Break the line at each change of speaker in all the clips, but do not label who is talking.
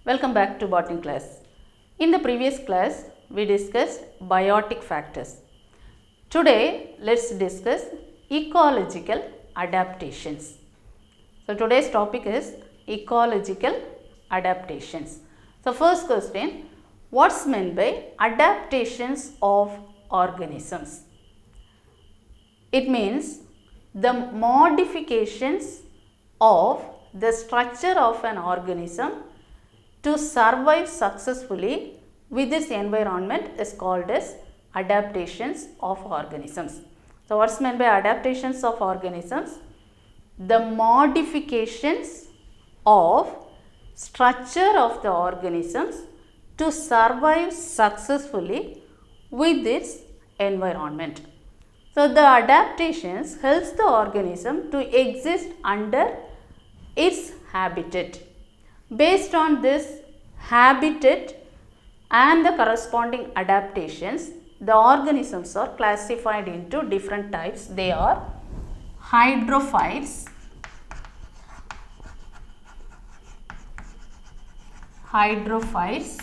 Welcome back to botany class. In the previous class, we discussed biotic factors. Today, let's discuss ecological adaptations. So, today's topic is ecological adaptations. So, first question, what's meant by adaptations of organisms? It means the modifications of the structure of an organism to survive successfully with this environment is called as adaptations of organisms. So, what's meant by adaptations of organisms? The modifications of structure of the organisms to survive successfully with its environment. So, the adaptations helps the organism to exist under its habitat. Based on this habitat and the corresponding adaptations, the organisms are classified into different types. They are hydrophytes, xerophytes,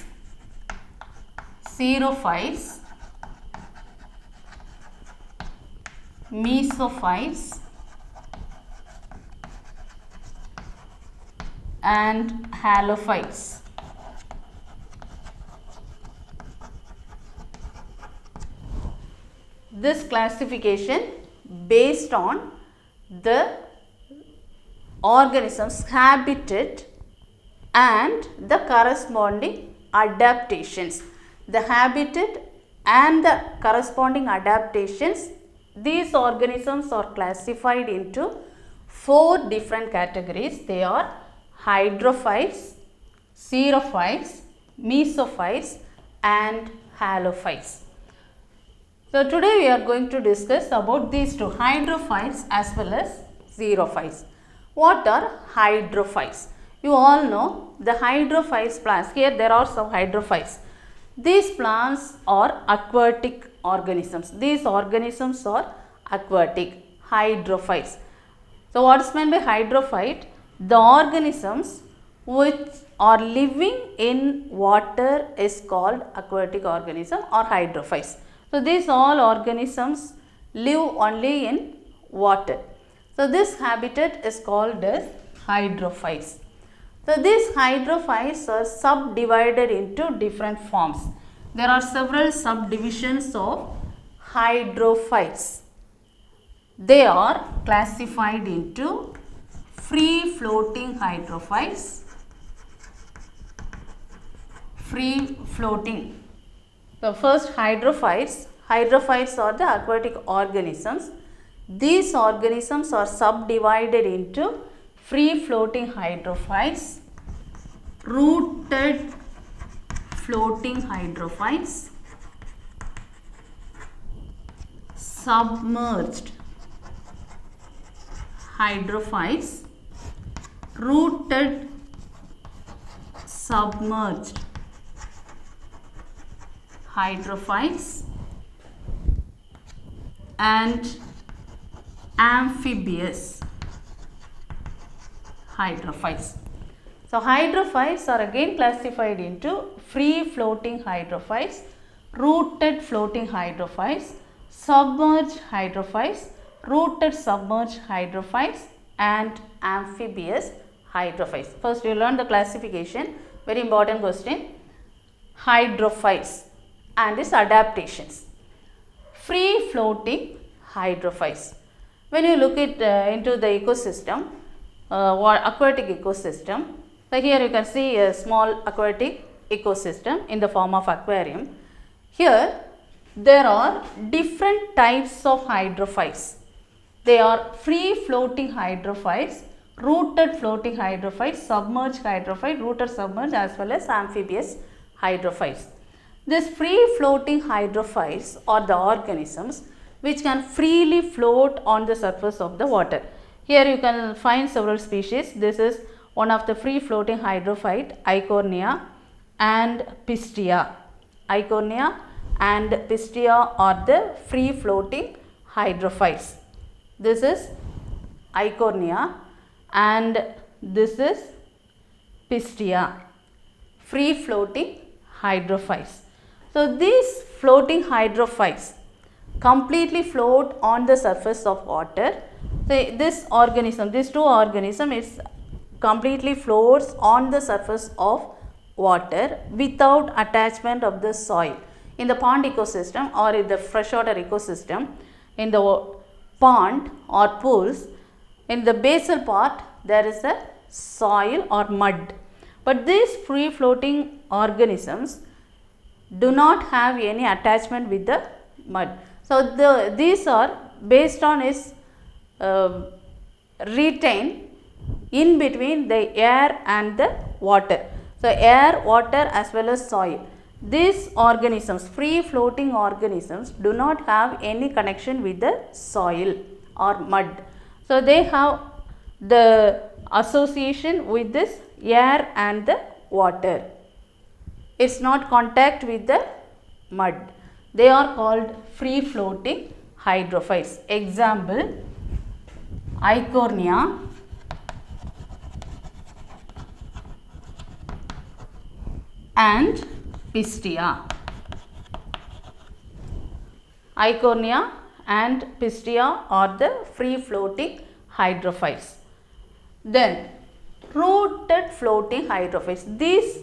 mesophytes, and halophytes. This classification based on the organism's habitat and the corresponding adaptations. The habitat and the corresponding adaptations, these organisms are classified into 4 different categories. They are hydrophytes, xerophytes, mesophytes, and halophytes. So, today we are going to discuss about these two, hydrophytes as well as xerophytes. What are hydrophytes? You all know the hydrophytes plants. Here there are some hydrophytes. These plants are aquatic organisms. These organisms are aquatic, hydrophytes. So, what is meant by hydrophyte? The organisms which are living in water is called aquatic organism or hydrophytes. So, these all organisms live only in water. So, this habitat is called as hydrophytes. So, these hydrophytes are subdivided into different forms. There are several subdivisions of hydrophytes. They are classified into free floating hydrophytes, free floating. So, first hydrophytes are the aquatic organisms. These organisms are subdivided into free floating hydrophytes, rooted floating hydrophytes, submerged hydrophytes, rooted submerged hydrophytes, and amphibious hydrophytes. So, hydrophytes are again classified into free floating hydrophytes, rooted floating hydrophytes, submerged hydrophytes, rooted submerged hydrophytes, and amphibious hydrophytes. First, you learn the classification, very important question. Hydrophytes and its adaptations. Free floating hydrophytes. When you look at into the ecosystem, aquatic ecosystem, so here you can see a small aquatic ecosystem in the form of aquarium. Here there are different types of hydrophytes. They are free floating hydrophytes, rooted floating hydrophytes, submerged hydrophyte, rooted submerged, as well as amphibious hydrophytes. These free floating hydrophytes are the organisms which can freely float on the surface of the water. Here you can find several species. This is one of the free floating hydrophyte, Eichhornia and Pistia. Eichhornia and Pistia are the free floating hydrophytes. This is Eichhornia and this is Pistia. free floating hydrophytes. So these floating hydrophytes completely float on the surface of water. So this organism, these two organisms, is completely floats on the surface of water without attachment of the soil. In the pond ecosystem or in the freshwater ecosystem, in the pond or pools, in the basal part there is a soil or mud. But these free floating organisms do not have any attachment with the mud. So these are based on its retained in between the air and the water. So air, water as well as soil. These organisms, free floating organisms, do not have any connection with the soil or mud. So they have the association with this air and the water. It's not contact with the mud. They are called free floating hydrophytes. Example, Eichhornia, and Pistia. Eichhornia and Pistia are the free floating hydrophytes. Then rooted floating hydrophytes. These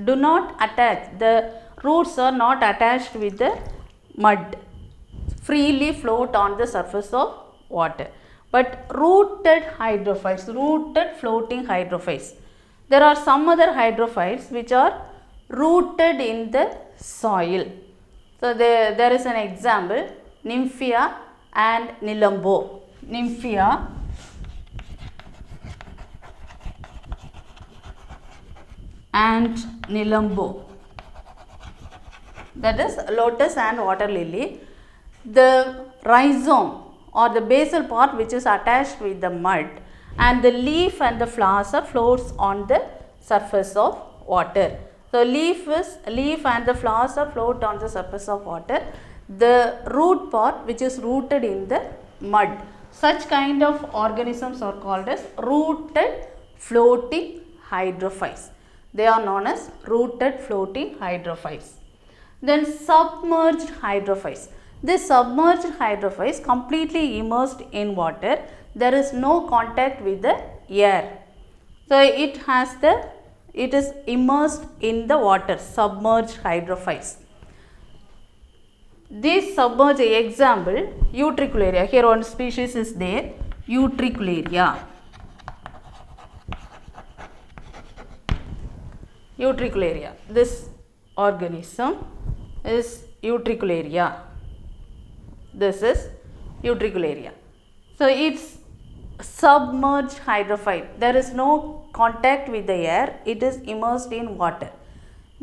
do not attach, the roots are not attached with the mud, freely float on the surface of water. But rooted hydrophytes, rooted floating hydrophytes, there are some other hydrophytes which are rooted in the soil. So there is an example, Nymphia and Nilambo. Nymphia and Nilambo, that is lotus and water lily. The rhizome or the basal part which is attached with the mud, and the leaf and the flowers floats on the surface of water. So leaf and the flowers float on the surface of water. The root part which is rooted in the mud. Such kind of organisms are called as rooted floating hydrophytes. They are known as rooted floating hydrophytes. Then submerged hydrophytes. This submerged hydrophytes completely immersed in water. There is no contact with the air. So it is immersed in the water, submerged hydrophytes. This submerged, example, Utricularia. Here one species is there, Utricularia. Utricularia. This organism is Utricularia. This is Utricularia. So it's submerged hydrophyte. There is no contact with the air. It is immersed in water.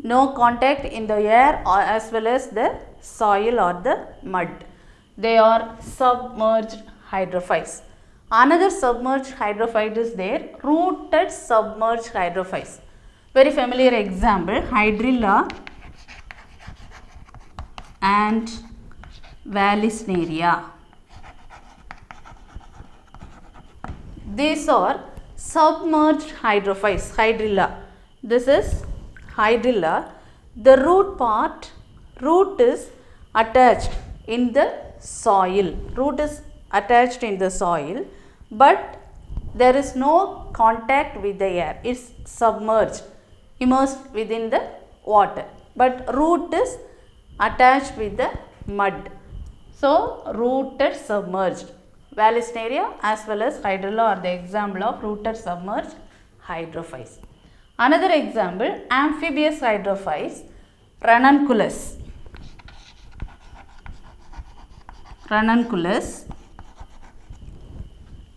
No contact in the air or as well as the soil or the mud. They are submerged hydrophytes. Another submerged hydrophyte is there, rooted submerged hydrophytes. Very familiar example, Hydrilla and Vallisneria. These are submerged hydrophytes, Hydrilla. This is Hydrilla. The root is attached in the soil. Root is attached in the soil, but there is no contact with the air. It's submerged, immersed within the water. But root is attached with the mud. So, rooted submerged. Vallisneria as well as Hydrilla are the example of rooted submerged hydrophytes. Another example, amphibious hydrophytes, Ranunculus. Ranunculus,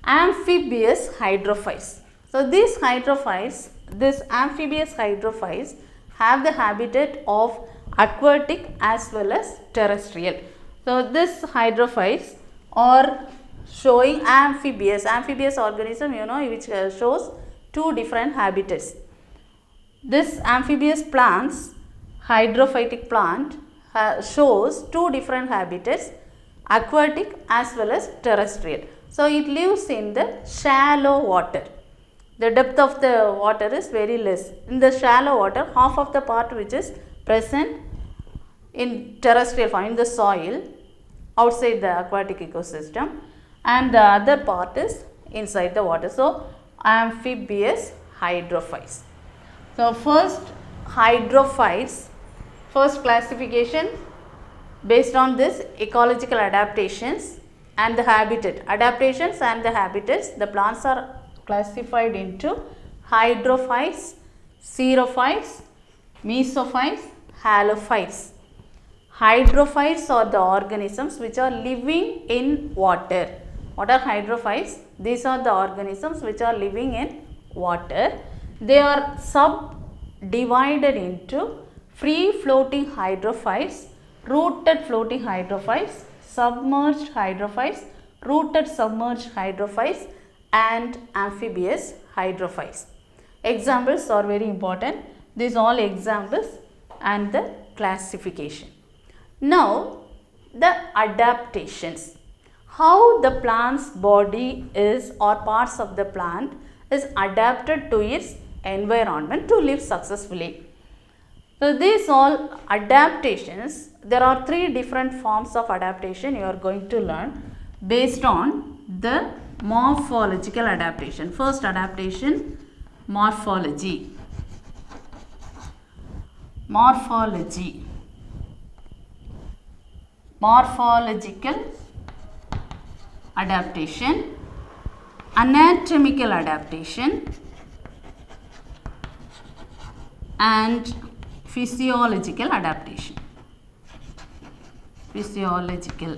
amphibious hydrophytes. So these amphibious hydrophytes have the habitat of aquatic as well as terrestrial. So these hydrophytes are showing amphibious organism, which shows two different habitats. This amphibious plants, hydrophytic plant, shows two different habitats, aquatic as well as terrestrial. So it lives in the shallow water. The depth of the water is very less. In the shallow water, half of the part which is present in terrestrial form, in the soil, outside the aquatic ecosystem, and the other part is inside the water. So, amphibious hydrophytes. So, first hydrophytes, first classification based on this ecological adaptations and the habitat. Adaptations and the habitats, the plants are classified into hydrophytes, xerophytes, mesophytes, halophytes. Hydrophytes are the organisms which are living in water. What are hydrophytes? These are the organisms which are living in water. They are subdivided into free floating hydrophytes, rooted floating hydrophytes, submerged hydrophytes, rooted submerged hydrophytes, and amphibious hydrophytes. Examples are very important. These all examples and the classification. Now, the adaptations. How the plant's body is or parts of the plant is adapted to its environment to live successfully. So, these all adaptations, there are three different forms of adaptation you are going to learn based on the morphological adaptation. First adaptation, morphology. Morphology. Morphological adaptation, anatomical adaptation, and physiological adaptation. Physiological.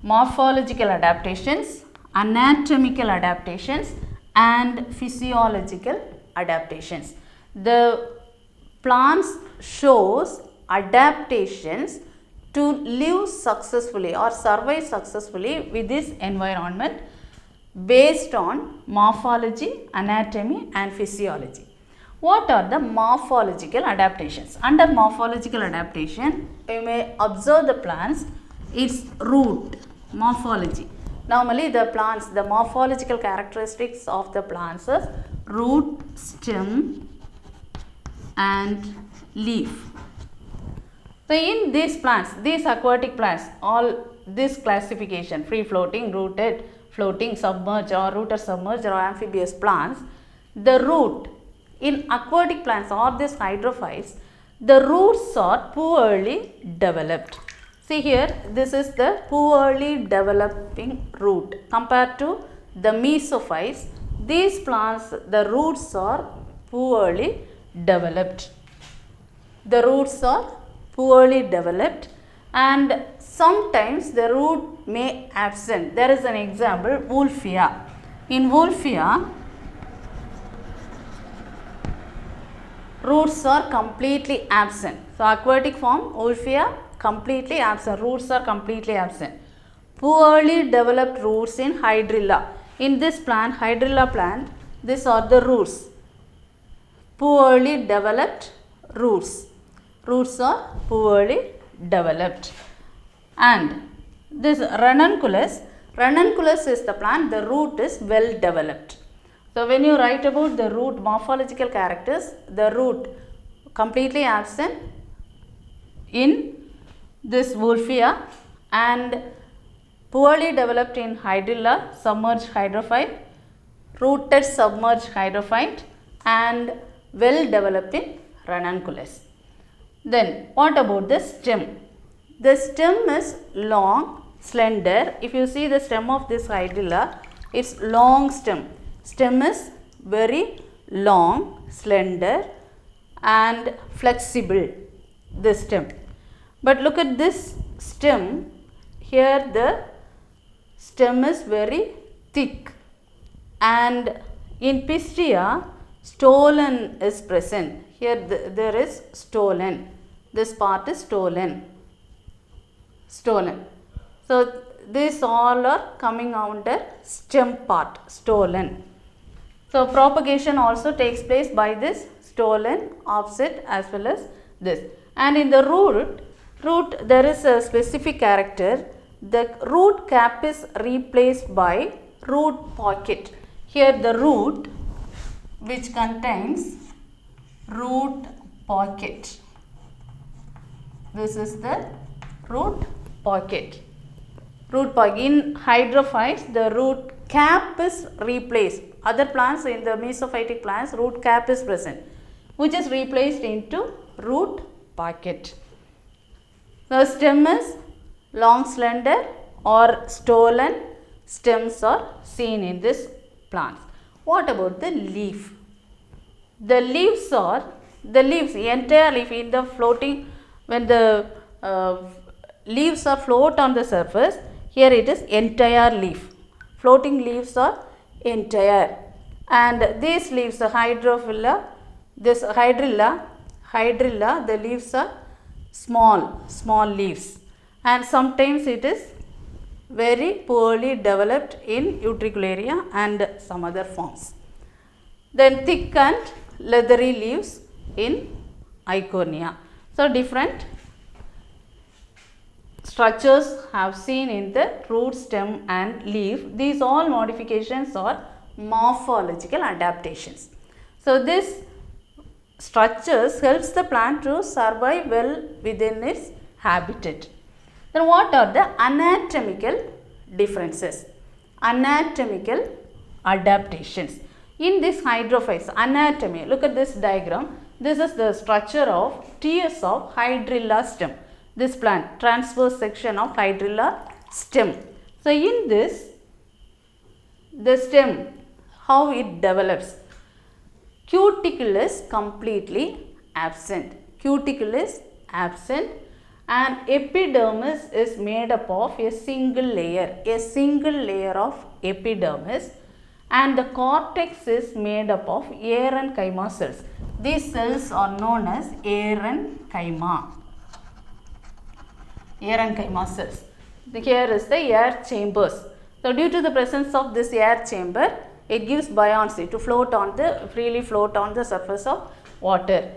Morphological adaptations, anatomical adaptations, and physiological adaptations. The plants shows adaptations to live successfully or survive successfully with this environment based on morphology, anatomy, and physiology. What are the morphological adaptations? Under morphological adaptation, you may observe the plants, its root, morphology. Normally the plants, the morphological characteristics of the plants is root, stem, and leaf. So, in these plants, these aquatic plants, all this classification, free floating, rooted, floating, submerged or rooted, submerged or amphibious plants, the root in aquatic plants or these hydrophytes, the roots are poorly developed. See here, this is the poorly developing root compared to the mesophytes. These plants, the roots are poorly developed. The roots are poorly developed and sometimes the root may absent. There is an example, Wolffia. In Wolffia, roots are completely absent. So, aquatic form Wolffia completely absent, roots are completely absent. Poorly developed roots in Hydrilla. In this plant, Hydrilla plant, these are the roots. Poorly developed roots. Roots are poorly developed. And this Ranunculus, Ranunculus is the plant, the root is well developed. So, when you write about the root morphological characters, the root completely absent in this Wolffia and poorly developed in Hydrilla, submerged hydrophyte, rooted submerged hydrophyte, and well developed in Ranunculus. Then what about the stem? The stem is long, slender. If you see the stem of this Hydrilla, it's long stem. Stem is very long, slender and flexible, the stem. But look at this stem, here the stem is very thick and in Pistia stolon is present. Here there is stolon, this part is stolon. So, these all are coming under stem part, stolon. So, propagation also takes place by this stolon, offset as well as this. And in the root there is a specific character. The root cap is replaced by root pocket. Here the root which contains root pocket. This is the root pocket. Root pocket. In hydrophytes, the root cap is replaced. Other plants, in the mesophytic plants, root cap is present, which is replaced into root pocket. The stem is long, slender or stolon stems are seen in this plants. What about the leaf? The leaves are, entire leaf in the floating, when the leaves are float on the surface, here it is entire leaf. Floating leaves are entire, and these leaves, the hydrilla, the leaves are small leaves, and sometimes it is very poorly developed in Utricularia and some other forms. Then thick and leathery leaves in Eichhornia. So different structures have seen in the root, stem and leaf. These all modifications are morphological adaptations. So this structures helps the plant to survive well within its habitat. Then what are the anatomical differences? Anatomical adaptations. In this hydrophytes, anatomy, look at this diagram. This is the structure of tiers of hydrilla stem. This plant, transverse section of hydrilla stem. So in this, the stem, how it develops? Cuticle is completely absent. Cuticle is absent, and epidermis is made up of a single layer of epidermis, and the cortex is made up of parenchyma cells. These cells are known as parenchyma cells. Here is the air chambers. So due to the presence of this air chamber, it gives buoyancy to freely float on the surface of water.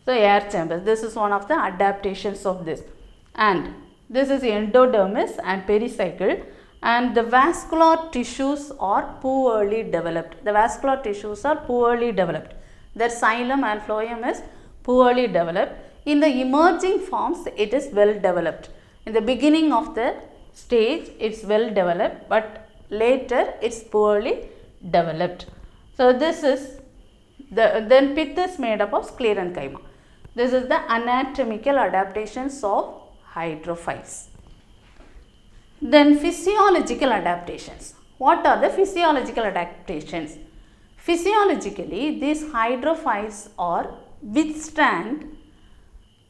So air chambers, this is one of the adaptations of this. And this is endodermis and pericycle, and the vascular tissues are poorly developed. The xylem and phloem is poorly developed. In the emerging forms, it is well developed. In the beginning of the stage, it's well developed, but later it's poorly developed. So this is then pith is made up of sclerenchyma. This is the anatomical adaptations of hydrophytes. Then physiological adaptations. What are the physiological adaptations? Physiologically, these hydrophytes are withstand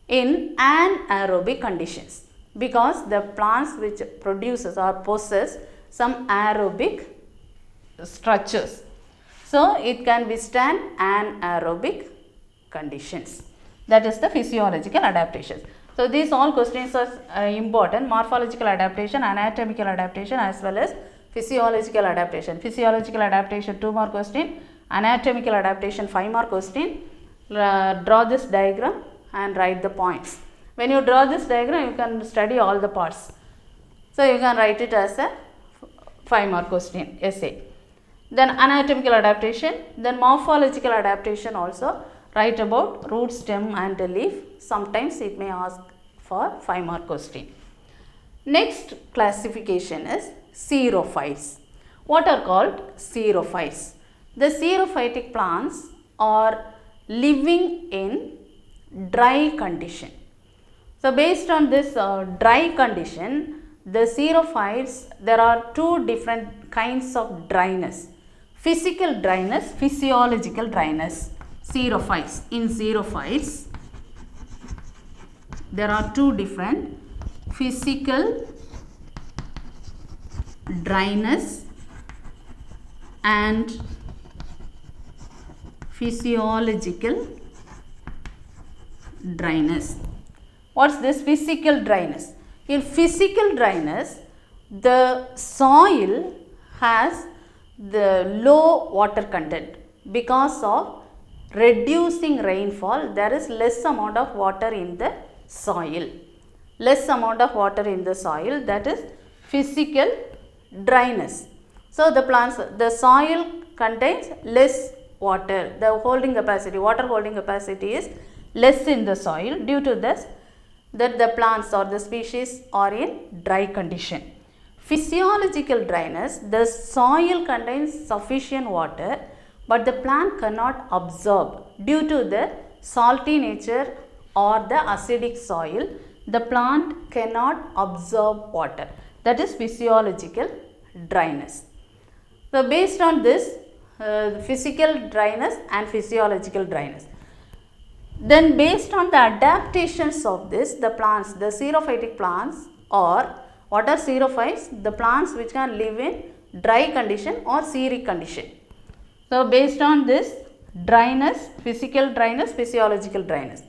in anaerobic conditions, because the plants which produces or possess some aerobic structures. So it can withstand anaerobic conditions. That is the physiological adaptations. So these all questions are important: morphological adaptation, anatomical adaptation, as well as physiological adaptation. Physiological adaptation 2 mark question, anatomical adaptation 5 mark question. Draw this diagram and write the points. When you draw this diagram, you can study all the parts. So you can write it as a 5 mark question essay. Then anatomical adaptation, then morphological adaptation also. Write about root, stem and leaf. Sometimes it may ask for 5 mark question. Next classification is xerophytes. What are called xerophytes? The xerophytic plants are living in dry condition. So based on this dry condition, the xerophytes, there are 2 different kinds of dryness: physical dryness, physiological dryness. Xerophytes, in xerophytes there are 2 different: physical dryness and physiological dryness. What's this physical dryness? In physical dryness, the soil has the low water content. Because of reducing rainfall, there is less amount of water in the soil. That is physical dryness. So the plants, the soil contains less water. The holding capacity, water holding capacity is less in the soil. Due to this, that the plants or the species are in dry condition. Physiological dryness, the soil contains sufficient water but the plant cannot absorb due to the salty nature or the acidic soil. The plant cannot absorb water. That is physiological dryness. So, based on this physical dryness and physiological dryness, then based on the adaptations of this, the plants, the xerophytic plants, or what are xerophytes? The plants which can live in dry condition or xeric condition. So, based on this dryness, physical dryness, physiological dryness.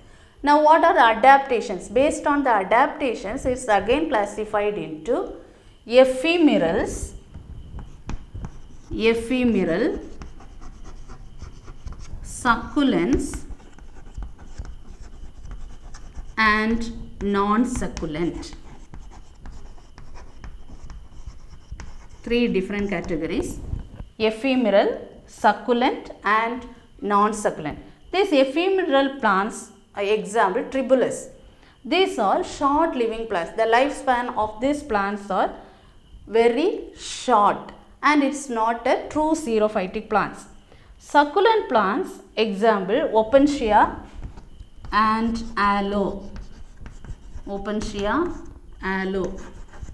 Now, what are the adaptations? Based on the adaptations, it is again classified into ephemerals, ephemeral, succulents and non-succulent. Three different categories: ephemeral, succulent and non-succulent. These ephemeral plants, example tribulus. These are short living plants. The lifespan of these plants are very short and it is not a true xerophytic plants. Succulent plants, example Opuntia and aloe. Opuntia, aloe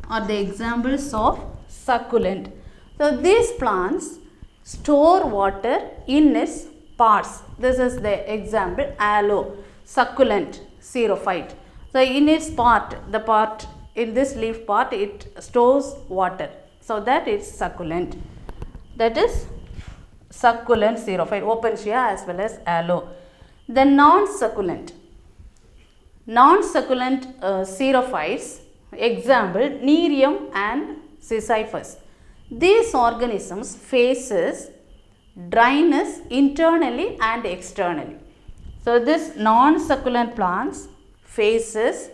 are the examples of succulent. So, these plants store water in its parts. This is the example aloe, succulent xerophyte. So, in its part, the part in this leaf part, it stores water. So, that is succulent. That is succulent xerophyte, Opuntia as well as aloe. The non-succulent. Non-succulent xerophytes, example Nerium and Sisyphus. These organisms faces dryness internally and externally. So, this non-succulent plants faces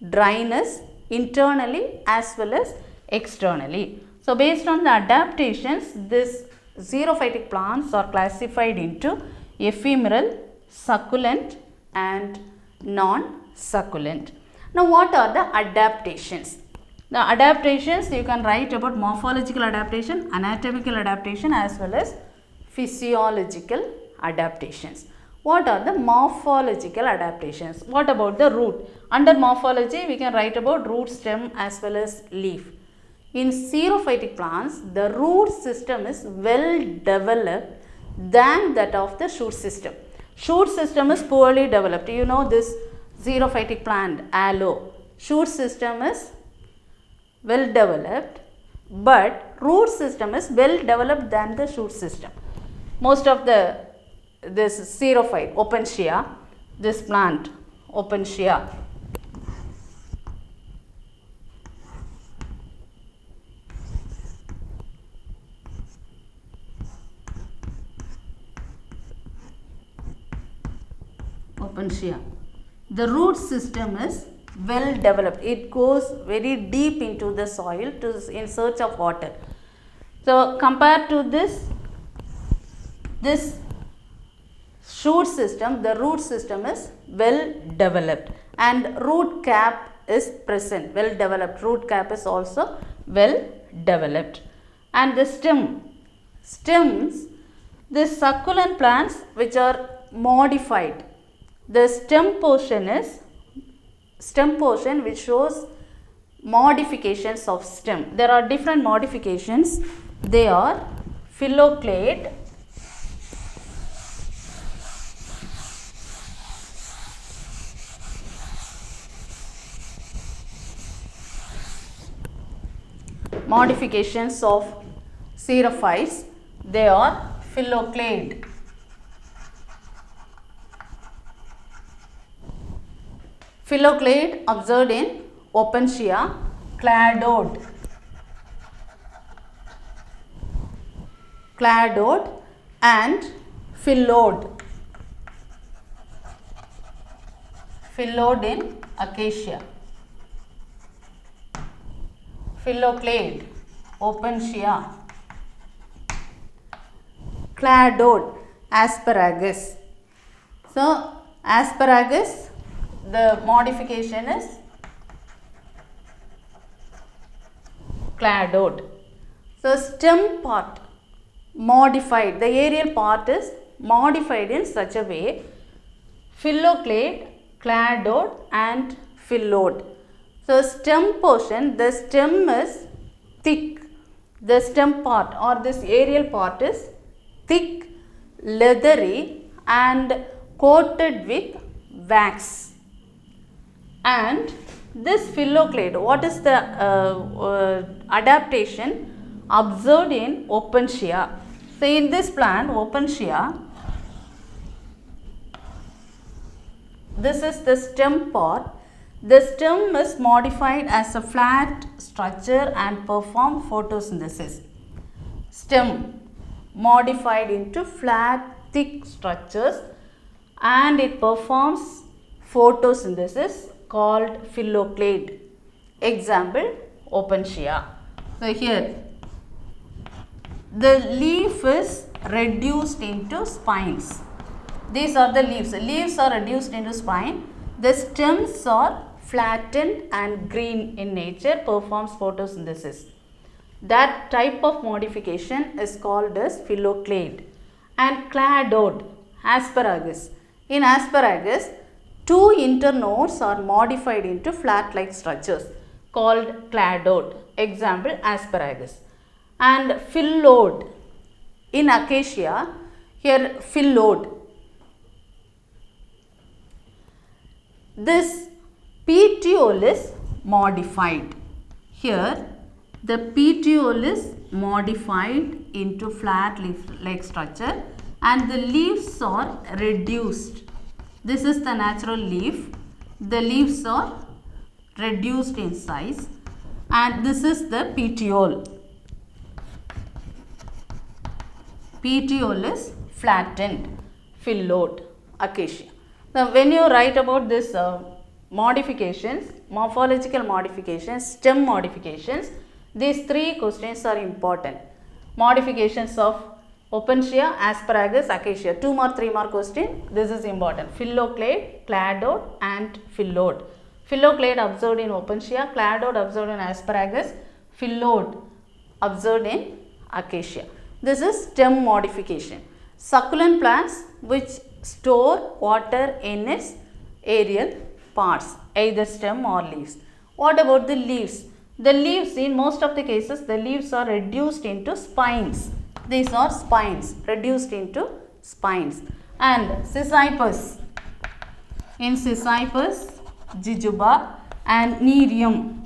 dryness internally as well as externally. So, based on the adaptations, this xerophytic plants are classified into ephemeral, succulent and non-succulent. Now, what are the adaptations? The adaptations, you can write about morphological adaptation, anatomical adaptation as well as physiological adaptations. What are the morphological adaptations? What about the root? Under morphology, we can write about root, stem as well as leaf. In xerophytic plants, the root system is well developed than that of the shoot system. Shoot system is poorly developed. You know this xerophytic plant, aloe. Shoot system is well developed, but root system is well developed than the shoot system. Most of this xerophyte, Opuntia, this plant, Opuntia, Opuntia. The root system is well developed. It goes very deep into the soil in search of water. So, compared to this shoot system, the root system is well developed and root cap is present, well developed. Root cap is also well developed. And the stems, the succulent plants which are modified. The stem portion which shows modifications of stem. There are different modifications. They are phylloclade, modifications of xerophytes. They are phylloclade. Phylloclade observed in Opuntia, cladode and phyllodes in Acacia. Phylloclade, Opuntia, cladode, asparagus. So, asparagus, the modification is cladode. So, stem part modified, the aerial part is modified in such a way, phylloclade, cladode and phyllodes. So, stem portion, the stem is thick, the stem part or this aerial part is thick, leathery and coated with wax. And this phylloclade, what is the adaptation observed in Opuntia? So, in this plant Opuntia, this is the stem part. The stem is modified as a flat structure and perform photosynthesis. Stem modified into flat thick structures and it performs photosynthesis called phylloclade. Example, Opuntia. So, here the leaf is reduced into spines. These are the leaves. Leaves are reduced into spine. The stems are flattened and green in nature, performs photosynthesis. That type of modification is called as phylloclade. And cladode, asparagus. In asparagus, two internodes are modified into flat-like structures called cladode. Example, asparagus. And phyllodes, in acacia, here phyllodes. This petiole is modified. Here the petiole is modified into flat leaf-like structure and the leaves are reduced. This is the natural leaf. The leaves are reduced in size and this is the petiole. Petiole is flattened, phyllodes, acacia. Now, when you write about this modifications, morphological modifications, stem modifications, these three questions are important. Modifications of Opuntia, asparagus, acacia. 2 mark, 3 mark question. This is important. Phylloclade, cladode and phyllodes. Phylloclade observed in Opuntia, cladode observed in asparagus, phyllodes observed in acacia. This is stem modification. Succulent plants which store water in its aerial parts, either stem or leaves. What about the leaves? The leaves, in most of the cases, the leaves are reduced into spines. These are spines, reduced into spines. And Sisyphus, in Sisyphus, Jujuba and Nerium.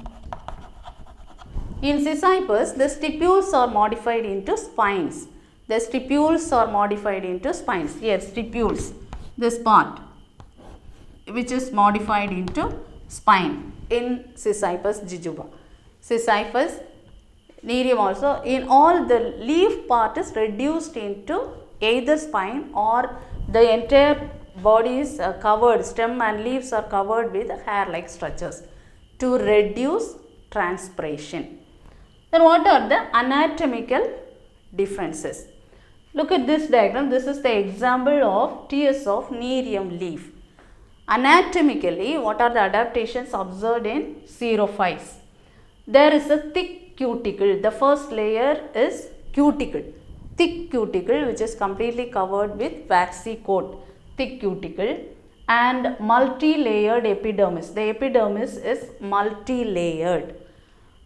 In Sisyphus, the stipules are modified into spines. The stipules are modified into spines. Here, stipules, this part, which is modified into spine in Sisyphus jujuba. Sisyphus, Nerium also, in all the leaf part is reduced into either spine or the entire body is covered, stem and leaves are covered with hair-like structures to reduce transpiration. Then what are the anatomical differences? Look at this diagram. This is the example of tears of Nerium leaf. Anatomically, what are the adaptations observed in xerophytes? There is a thick cuticle. The first layer is cuticle. Thick cuticle which is completely covered with waxy coat. Thick cuticle and multi-layered epidermis. The epidermis is multi-layered.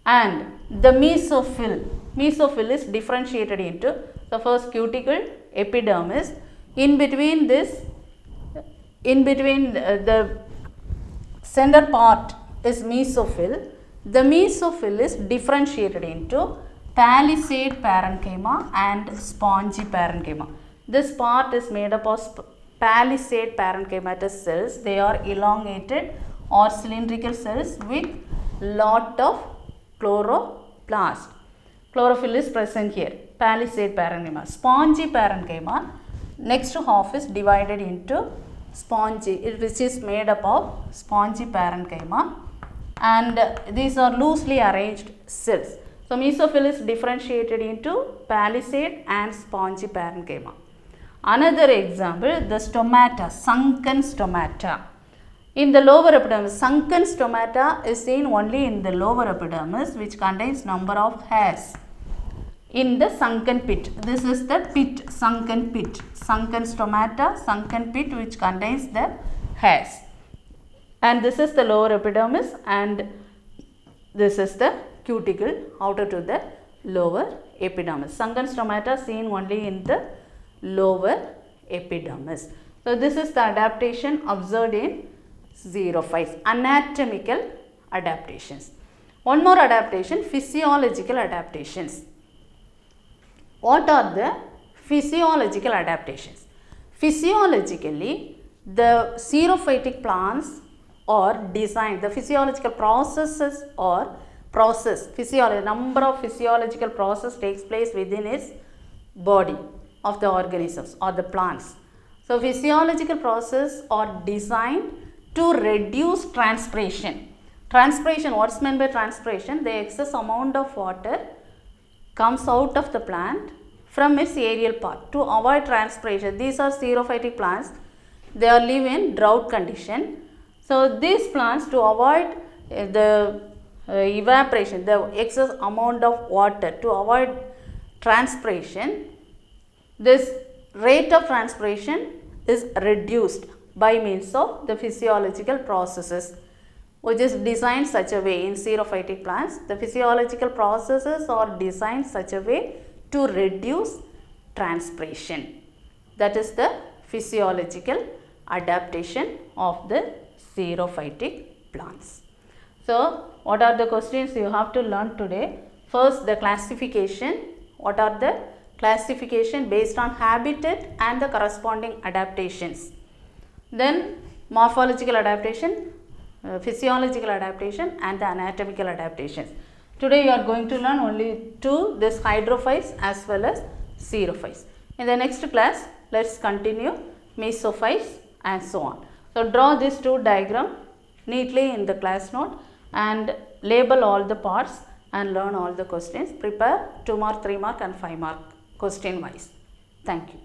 And the mesophyll. Mesophyll is differentiated into the first cuticle, epidermis. In between this, the center part is mesophyll. The mesophyll is differentiated into palisade parenchyma and spongy parenchyma. This part is made up of palisade parenchymatous cells. They are elongated or cylindrical cells with lot of chloroplast. Chlorophyll is present here. Palisade parenchyma. Spongy parenchyma, next half is divided into spongy, which is made up of spongy parenchyma, and these are loosely arranged cells. So mesophyll is differentiated into palisade and spongy parenchyma. Another example, the stomata, sunken stomata. In the lower epidermis, sunken stomata is seen only in the lower epidermis, which contains number of hairs. In the sunken pit, this is the pit, sunken stomata, sunken pit, which contains the hairs. And this is the lower epidermis, and this is the cuticle outer to the lower epidermis. Sunken stomata seen only in the lower epidermis. So this is the adaptation observed in xerophiles, anatomical adaptations. One more adaptation, physiological adaptations. What are the physiological adaptations? Physiologically, the xerophytic plants are designed, the physiological processes or number of physiological process takes place within its body of the organisms or the plants. So physiological processes are designed to reduce transpiration. Transpiration, what's meant by transpiration? The excess amount of water comes out of the plant from its aerial part to avoid transpiration. These are xerophytic plants. They are live in drought condition. So these plants, to avoid the evaporation, the excess amount of water, to avoid transpiration, this rate of transpiration is reduced by means of the physiological processes, which is designed such a way in xerophytic plants. The physiological processes are designed such a way to reduce transpiration. That is the physiological adaptation of the xerophytic plants. So what are the questions you have to learn today? First, the classification. What are the classification based on habitat and the corresponding adaptations? Then morphological adaptation, physiological adaptation and the anatomical adaptations. Today you are going to learn only two, this hydrophytes as well as xerophytes. In the next class, let's continue mesophytes and so on. So draw these two diagrams neatly in the class note and label all the parts and learn all the questions. Prepare 2 mark, 3 mark and 5 mark question wise. Thank you.